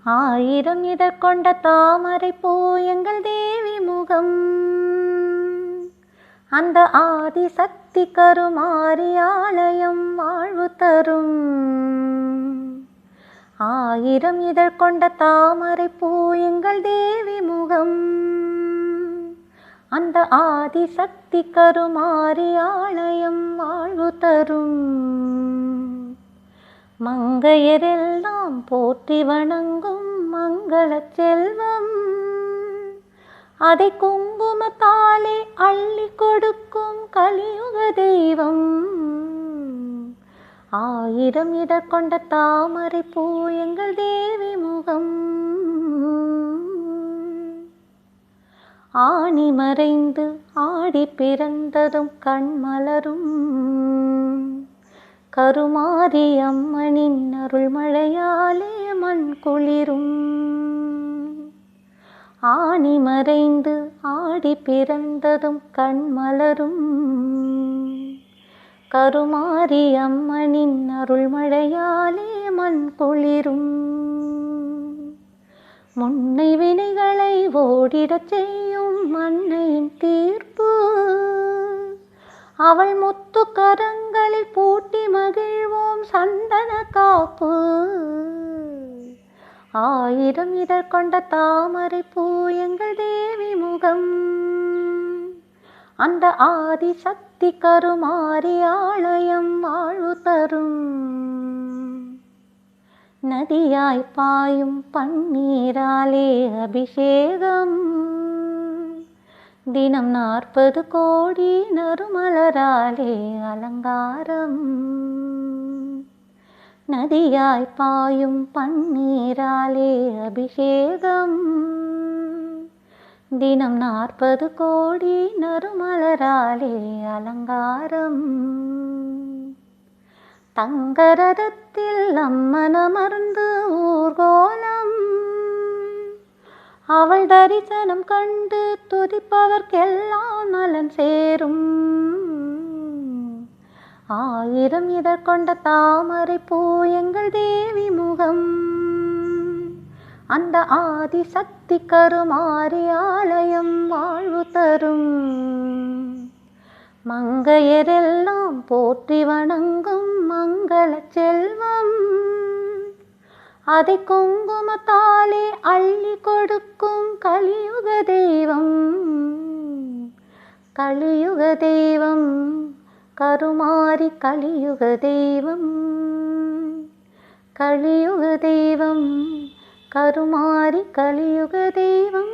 ஆயிரம் இதழ் கொண்ட தாமரை பூ எங்கள் தேவி முகம். அந்த ஆதிசக்தி கருமாரி ஆலயம் வாழ்வு தரும். ஆயிரம் இதழ் கொண்ட தாமரை பூ எங்கள் தேவி முகம். அந்த ஆதிசக்தி கருமாரி ஆலயம் வாழ்வு தரும். மங்கையரெல்லாம் போற்றி வணங்கும் மங்கள செல்வம். அதை குங்குமத்தாலே அள்ளி கொடுக்கும் கலியுக தெய்வம். ஆயிரம் இதழ் கொண்ட தாமரை பூ எங்கள் தேவி முகம். ஆணி மறைந்து ஆடி பிறந்ததும் கண்மலரும். கருமாரி அம்மனின் அருள்மழையாலே மண் குளிரும். ஆணி மறைந்து ஆடி பிறந்ததும் கண்மலரும். கருமாரி அம்மனின் அருள்மழையாலே மண் குளிரும். முன்னை வினைகளை ஓடிடச் செய்யும் அன்னையின் தீர்ப்பு. அவள் முத்து கரங்களில் பூட்டி மகிழ்வோம் சந்தன காப்பு. ஆயிரம் இதழ் கொண்ட தாமரை பூ எங்கள் தேவி முகம். அந்த ஆதிசக்தி கருமாரி ஆலயம் வாழ்வு தரும். நதியாய் பாயும் பன்னீராலே அபிஷேகம். தினம் 40 கோடி நறுமலராலே அலங்காரம். நதியாய் பாயும் பன்னீராலே அபிஷேகம். தினம் 40 கோடி நறுமலராலே அலங்காரம். தங்கரதத்தில் அம்மன் அமர்ந்து ஊர்கோலம். அவள் தரிசனம் கண்டு துதிப்பவர்க்கெல்லாம் நலன் சேரும். ஆயிரம் இதழ் கொண்ட தாமரை பூ எங்கள் தேவி முகம். அந்த ஆதிசக்தி கருமாரி ஆலயம் வாழ்வு தரும். மங்கையரெல்லாம் போற்றி வணங்கும் மங்கள செல்வம். அதை குங்குமத்தாலே அள்ளி கொடுக்கும் கலியுக தெய்வம். கலியுக தெய்வம் கருமாரி கலியுக தெய்வம். கலியுக தெய்வம் கருமாரி கலியுக தெய்வம்.